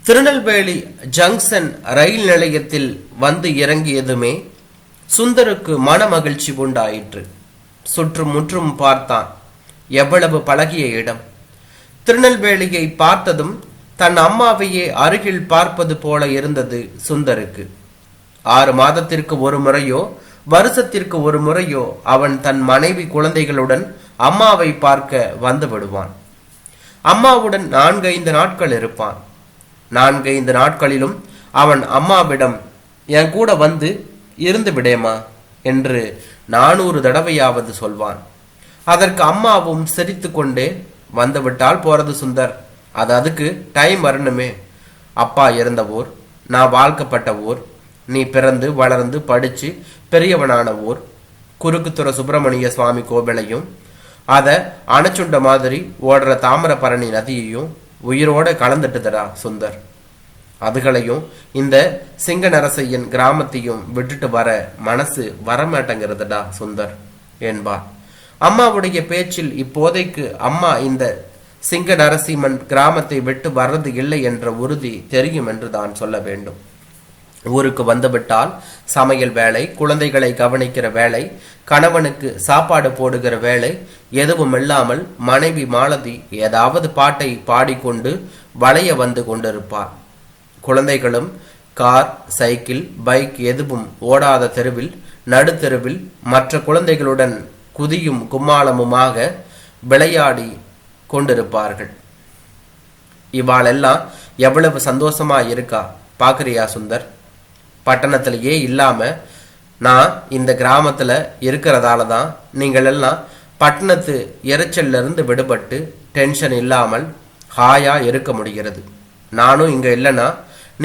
Tirunelveli junction ரயில் நிலையத்தில் வந்து இறங்கியதுமே சுந்தருக்கு மன மகிழ்ச்சி உண்டாயிற்று. சுற்றும் முற்றும் பார்த்தான். எவ்வளவு பழகிய இடம்! திருநெல்வேலியை பார்த்ததும் தன் அம்மாவையே அருகில் பார்ப்பது போல இருந்தது சுந்தருக்கு. 6 மாதத்திற்கு ஒரு முறையோ வருஷத்திற்கு ஒரு முறையோ அவன் தன் மனைவி குழந்தைகளுடன் அம்மாவை பார்க்க வந்து விடுவான். அம்மாவுடன் 4-5 நாட்கள் இருப்பான். 4-5 நாட்களிலும் அவன் அம்மாவிடம் என் கூட வந்து இருந்து விடேமா என்று 400 தடவையாவது சொல்வான். அதற்கு அம்மாவும் சிரித்து கொண்டே வந்துவிட்டால் போறது சுந்தர், அதுக்கு டைம் வரணுமே. அப்பா இருந்த ஊர், நான் வாழ்க்கப்பட்ட ஊர், நீ பிறந்து வளர்ந்து படிச்சு பெரியவனான ஊர், குறுக்குத்துறை சுப்பிரமணிய சுவாமி கோவிலையும் அதை அணைச்சுண்ட மாதிரி ஓடுற தாமிரபரணி நதியையும் உயிரோட கலந்துட்டுதடா சுந்தர். அதுகளையும் இந்த சிங்கநரசையன் கிராமத்தையும் விட்டுட்டு வர மனசு வரமாட்டேங்கிறதுடா சுந்தர் என்பார். அம்மாவுடைய பேச்சில் இப்போதைக்கு அம்மா இந்த சிங்க நரசிம்மன் கிராமத்தை விட்டு வர்றது இல்லை என்ற உறுதி தெரியும் என்று தான் சொல்ல வேண்டும். ஊருக்கு வந்துவிட்டால் சமையல் வேலை, குழந்தைகளை கவனிக்கிற வேலை, கணவனுக்கு சாப்பாடு போடுகிற வேலை எதுவும் இல்லாமல் மனைவி மாலதி ஏதாவது பாட்டை பாடிக்கொண்டு வளைய வந்து கொண்டிருப்பார். குழந்தைகளும் கார், சைக்கிள், பைக் எதுவும் ஓடாத தெருவில், நடுத்தெருவில் மற்ற குழந்தைகளுடன் குதியும் கும்மாளமுமாக விளையாடி கொண்டிருப்பார்கள். இவாளெல்லாம் எவ்வளவு சந்தோஷமா இருக்கா பாக்குறியா சுந்தர்? பட்டணத்திலேயே இல்லாம நான் இந்த கிராமத்துல இருக்கிறதால தான் நீங்கள் எல்லாம் பட்டணத்து எரிச்சல்ல இருந்து விடுபட்டு டென்ஷன் இல்லாமல் ஹாயா இருக்க முடிகிறது. நானும் இங்க இல்லைன்னா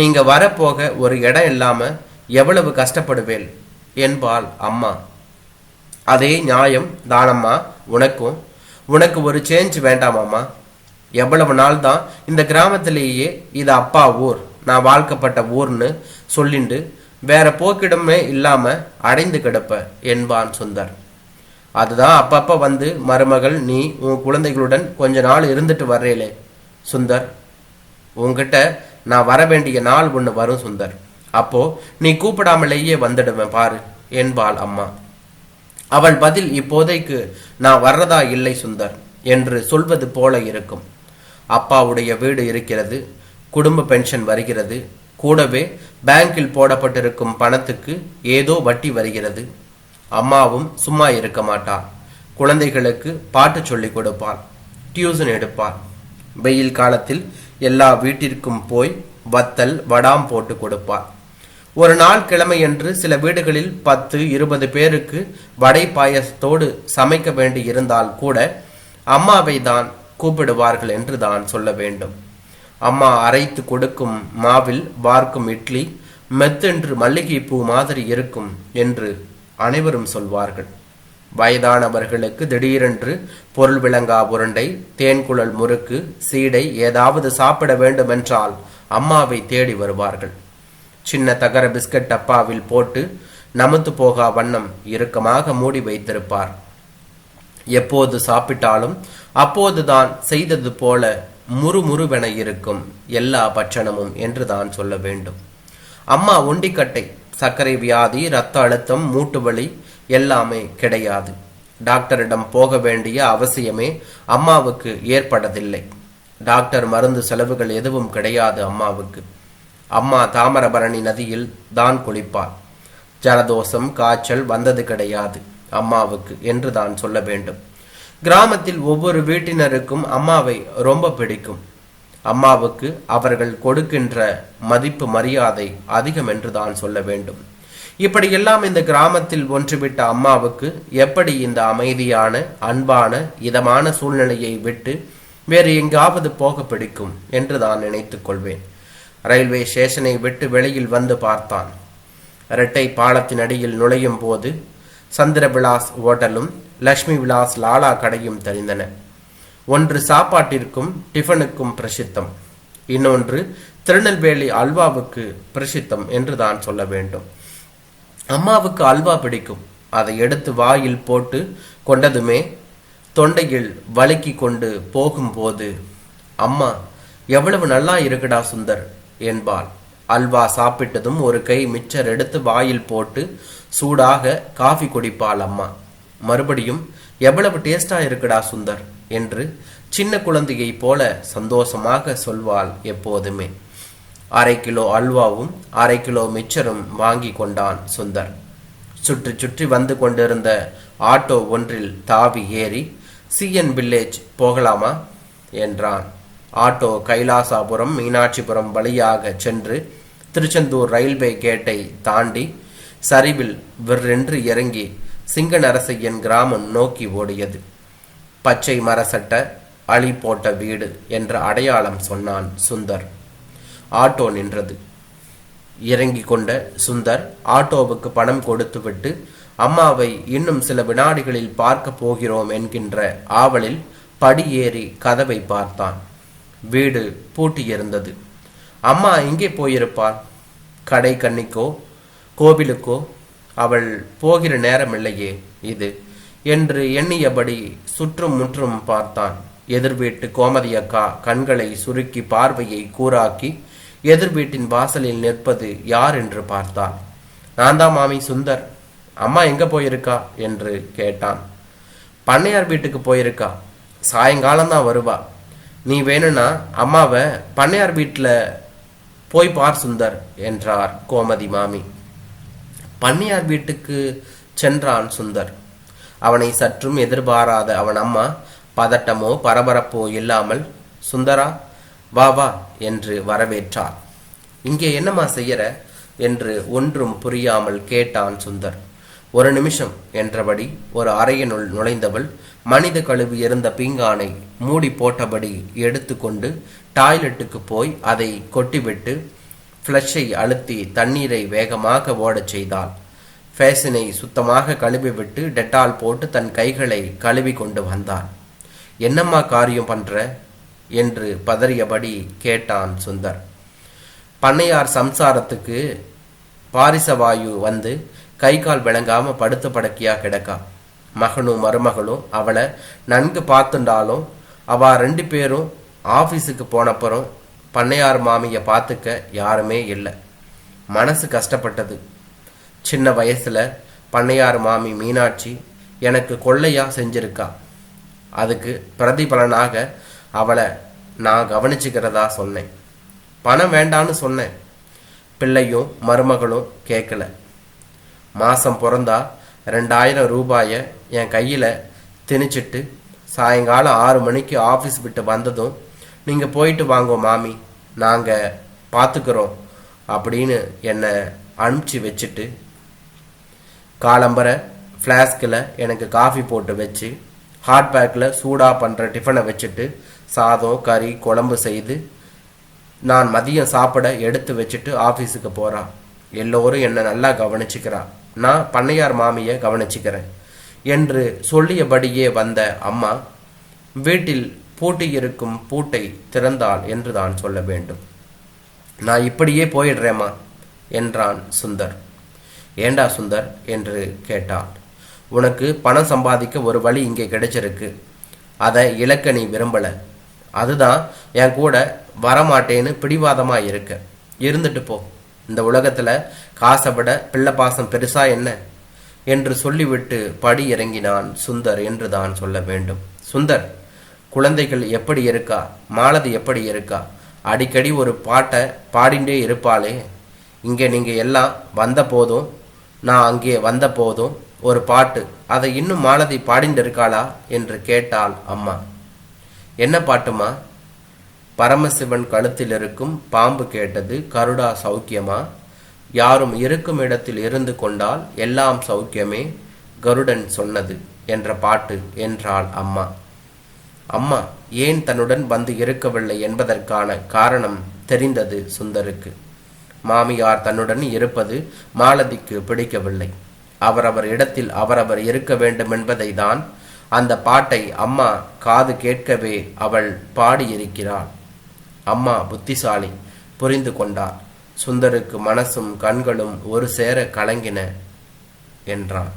நீங்க வரப்போக ஒரு இடம் இல்லாம எவ்வளவு கஷ்டப்படுவேன் என்பாள் அம்மா. அதே நியாயம் தானம்மா உனக்கும். உனக்கு ஒரு சேஞ்ச் வேண்டாமாம்மா? எவ்வளவு நாள் தான் இந்த கிராமத்திலேயே இது அப்பா ஊர், நான் வாழ்க்கப்பட்ட ஊர்னு சொல்லிண்டு வேற போக்கிடமே இல்லாம அடைந்து கிடப்ப என்பான் சுந்தர். அதுதான் அப்பப்ப வந்து மருமகள் நீ உன் குழந்தைகளுடன் கொஞ்ச நாள் இருந்துட்டு வர்றேலே சுந்தர். உன்கிட்ட நான் வர வேண்டிய நாள் ஒன்று வரும் சுந்தர். அப்போ நீ கூப்பிடாமலேயே வந்துடுவேன் பாரு என்பாள் அம்மா. அவள் பதில் இப்போதைக்கு நான் வர்றதா இல்லை சுந்தர் என்று சொல்வது போல இருக்கும். அப்பாவுடைய வீடு இருக்கிறது, குடும்ப பென்ஷன் வருகிறது, கூடவே பேங்கில் போடப்பட்டிருக்கும் பணத்துக்கு ஏதோ வட்டி வருகிறது. அம்மாவும் சும்மா இருக்க மாட்டாள். குழந்தைகளுக்கு பாட்டு சொல்லி கொடுப்பாள், டியூஷன் எடுப்பாள். வெயில் காலத்தில் எல்லா வீட்டிற்கும் போய் வத்தல் வடாம் போட்டு கொடுப்பாள். ஒரு நாள் கிழமையன்று சில வீடுகளில் 10-20 பேருக்கு வடை பாயசத்தோடு சமைக்க வேண்டி இருந்தால் கூட அம்மாவை தான் கூப்பிடுவார்கள் என்று தான் சொல்ல வேண்டும். அம்மா அரைத்து கொடுக்கும் மாவில் வார்க்கும் இட்லி மெத்தென்று மல்லிகை பூ மாதிரி இருக்கும் என்று அனைவரும் சொல்வார்கள். வயதானவர்களுக்கு திடீரென்று பொருள் விளங்கா உருண்டை, தேன்குழல் முறுக்கு, சீடை ஏதாவது சாப்பிட வேண்டுமென்றால் அம்மாவை தேடி வருவார்கள். சின்ன தகர பிஸ்கட் டப்பாவில் போட்டு நமுத்து போகா வண்ணம் இறுக்கமாக மூடி வைத்திருப்பார். எப்போது சாப்பிட்டாலும் அப்போதுதான் செய்தது போல முறுமுறுவென இருக்கும் எல்லா பட்சணமும் என்று தான் சொல்ல வேண்டும். அம்மா ஒண்டிக்கட்டை, சர்க்கரை வியாதி, இரத்த அழுத்தம், மூட்டு வலி எல்லாமே கிடையாது. டாக்டரிடம் போக வேண்டிய அவசியமே அம்மாவுக்கு ஏற்படவில்லை. டாக்டர் மருந்து செலவுகள் எதுவும் கிடையாது அம்மாவுக்கு. அம்மா தாமிரபரணி நதியில் தான் குளிப்பார். ஜலதோஷம் காய்ச்சல் வந்தது கிடையாது அம்மாவுக்கு என்று தான் சொல்ல வேண்டும். கிராமத்தில் ஒவ்வொரு வீட்டினருக்கும் அம்மாவை ரொம்ப பிடிக்கும். அம்மாவுக்கு அவர்கள் கொடுக்கின்ற மதிப்பு மரியாதை அதிகம் என்று தான் சொல்ல வேண்டும். இப்படியெல்லாம் இந்த கிராமத்தில் ஒன்றுவிட்ட அம்மாவுக்கு எப்படி இந்த அமைதியான அன்பான இதமான சூழ்நிலையை விட்டு வேறு எங்காவது போக பிடிக்கும் என்று தான் நினைத்துக் கொள்வேன். ரயில்வே ஸ்டேஷனை விட்டு வெளியில் வந்து பார்த்தான். இரட்டை பாலத்தின் அடியில் நுழையும் போது சந்திர விலாஸ் ஓட்டலும் லட்சுமி விலாஸ் லாலா கடையும் தெரிந்தன. ஒன்று சாப்பாட்டிற்கும் டிஃபனுக்கும் பிரசித்தம், இன்னொன்று திருநெல்வேலி அல்வாவுக்கு பிரசித்தம் என்று தான் சொல்ல வேண்டும். அம்மாவுக்கு அல்வா பிடிக்கும். அதை எடுத்து வாயில் போட்டு கொண்டதுமே தொண்டையில் வழுக்கி கொண்டு போகும்போது அம்மா எவ்வளவு நல்லா இருக்குடா சுந்தர் என்பாள். அல்வா சாப்பிட்டதும் ஒரு கை மிச்சர் எடுத்து வாயில் போட்டு சூடாக காஃபி குடிப்பாள் அம்மா. மறுபடியும் எவ்வளவு டேஸ்டா இருக்குடா சுந்தர் என்று சின்ன குழந்தையை போல சந்தோஷமாக சொல்வாள் எப்போதுமே. 1/2 கிலோ அல்வாவும் 1/2 கிலோ மிச்சரும் வாங்கி கொண்டான் சுந்தர். சுற்றி சுற்றி வந்து கொண்டிருந்த ஆட்டோ ஒன்றில் தாவி ஏறி சிஎன் வில்லேஜ் போகலாமா என்றான். ஆட்டோ கைலாசாபுரம் மீனாட்சிபுரம் வழியாக சென்று திருச்செந்தூர் ரயில்வே கேட்டை தாண்டி சரிவில் விற்றென்று இறங்கி சிங்கநரசையன் கிராமம் நோக்கி ஓடியது. பச்சை மரசட்ட அழி போட்ட வீடு என்ற அடையாளம் சொன்னான் சுந்தர். ஆட்டோ நின்றது. இறங்கி கொண்ட சுந்தர் ஆட்டோவுக்கு பணம் கொடுத்துவிட்டு அம்மாவை இன்னும் சில வினாடிகளில் பார்க்க போகிறோம் என்கின்ற ஆவலில் படியேறி கதவை பார்த்தான். வீடு பூட்டியிருந்தது. அம்மா எங்கே போயிருப்பாள்? கடை கண்ணிக்கோ கோவிலுக்கோ? அவள் போகிற நேரமில்லையே இது என்று எண்ணியபடி சுற்றும் முற்றும் பார்த்தான். எதிர் வீட்டு கோமதி அக்கா கண்களை சுருக்கி பார்வையை கூராக்கி எதிர் வீட்டின் வாசலில் நிற்பது யார் என்று பார்த்தான். நான் தான் மாமி சுந்தர். அம்மா எங்க போயிருக்கா என்று கேட்டான். பண்ணையார் வீட்டுக்கு போயிருக்கா, சாயங்காலம்தான் வருவா. நீ வேணும்னா அம்மாவை பண்ணையார் வீட்டில் போய் பார் சுந்தர் என்றார் கோமதி மாமி. பண்ணையார் வீட்டுக்கு சென்றான் சுந்தர். அவனை சற்றும் எதிர்பாராத அவன் அம்மா பதட்டமோ பரபரப்போ இல்லாமல் சுந்தரா வா வா என்று வரவேற்றார். இங்கே என்னம்மா செய்யற என்று ஒன்றும் புரியாமல் கேட்டான் சுந்தர். ஒரு நிமிஷம் என்றபடி ஒரு அறையினுள் நுழைந்தவள் மனித கழுவி இருந்த பீங்கானை மூடி போட்டபடி எடுத்து கொண்டு டாய்லெட்டுக்கு போய் அதை கொட்டிவிட்டு ஃப்ளஷை அழுத்தி தண்ணீரை வேகமாக ஓடச் செய்தாள். ஃபேஷனை சுத்தமாக கழுவிவிட்டு டெட்டால் போட்டு தன் கைகளை கழுவி கொண்டு வந்தாள். என்னம்மா காரியம் பண்ற என்று பதறியபடி கேட்டான் சுந்தர். பண்ணையார் சம்சாரத்துக்கு பாரிசவாயு வந்து கை கால் விளங்காம படுத்த படக்கியா கிடக்கா. மகனும் மருமகளும் அவளை நன்கு பார்த்துண்டாலும் அவ 2 பேரும் ஆபீஸுக்கு போனப்புறம் பண்ணையார் மாமியை பார்த்துக்க யாருமே இல்லை. மனசு கஷ்டப்பட்டது. சின்ன வயசுல பண்ணையார் மாமி மீனாட்சி எனக்கு கொள்ளையா செஞ்சிருக்கா. அதுக்கு பிரதிபலனாக அவளை நான் கவனிச்சுக்கிறதா சொன்னேன். பணம் வேண்டான்னு சொன்னேன். பிள்ளையும் மருமகளும் கேட்கல. மாசம் பிறந்தா 2000 ரூபாயை என் கையில் திணிச்சிட்டு சாயங்காலம் 6 மணிக்கு ஆஃபீஸ் விட்டு வந்ததும் நீங்கள் போயிட்டு வாங்கோ மாமி, நாங்கள் பார்த்துக்கிறோம் அப்படின்னு என்னை அனுப்பிச்சி வச்சுட்டு காலம்பரை ஃப்ளாஸ்கில் எனக்கு காஃபி போட்டு வச்சு ஹாட் பேக்கில் சூடாக பண்ணுற டிஃபனை வச்சுட்டு சாதம் கறி குழம்பு செய்து நான் மதியம் சாப்பிட எடுத்து வச்சுட்டு ஆஃபீஸுக்கு போகிறான். எல்லோரும் என்னை நல்லா கவனிச்சுக்கிறா, நான் பண்ணையார் மாமியை கவனிச்சுக்கிறேன் என்று சொல்லியபடியே வந்த அம்மா வீட்டில் பூட்டியிருக்கும் பூட்டை திறந்தாள் என்று தான் சொல்ல வேண்டும். நான் இப்படியே போயிடுறேம்மா என்றான் சுந்தர். ஏண்டா சுந்தர் என்று கேட்டாள். உனக்கு பணம் சம்பாதிக்க ஒரு வழி இங்கே கிடைச்சிருக்கு, அதை இழக்க நீ விரும்பல. அதுதான் என் கூட வரமாட்டேன்னு பிடிவாதமா இருக்க. இருந்துட்டு போ. இந்த உலகத்துல காசை விட பிள்ளை பாசம் பெருசா என்ன என்று சொல்லிவிட்டு படி இறங்கினான் சுந்தர் என்று தான் சொல்ல வேண்டும். சுந்தர், குழந்தைகள் எப்படி இருக்கா, மாலதி எப்படி இருக்கா? அடிக்கடி ஒரு பாட்டை பாடிண்டே இருப்பாளே. இங்கே நீங்க எல்லாம் வந்த போதும் நான் அங்கே வந்த போதும் ஒரு பாட்டு, அதை இன்னும் மாலதி பாடிண்டு இருக்காளா என்று கேட்டாள் அம்மா. என்ன பாட்டுமா? பரமசிவன் கழுத்தில் இருக்கும் பாம்பு கேட்டது கருடா சௌக்கியமா, யாரும் இருக்கும் இடத்தில் இருந்து கொண்டால் எல்லாம் சௌக்கியமே, கருடன் சொன்னது என்ற பாட்டு என்றாள் அம்மா. அம்மா ஏன் தன்னுடன் வந்து இருக்கவில்லை என்பதற்கான காரணம் தெரிந்தது சுந்தருக்கு. மாமியார் தன்னுடன் இருப்பது மாலதிக்கு பிடிக்கவில்லை. அவரவர் இடத்தில் அவரவர் இருக்க வேண்டும் என்பதை தான் அந்த பாட்டை அம்மா காது கேட்கவே அவள் பாடியிருக்கிறாள். அம்மா புத்திசாலி, புரிந்து கொண்டார். சுந்தருக்கு மனசும் கண்களும் ஒரு சேர கலங்கின என்றான்.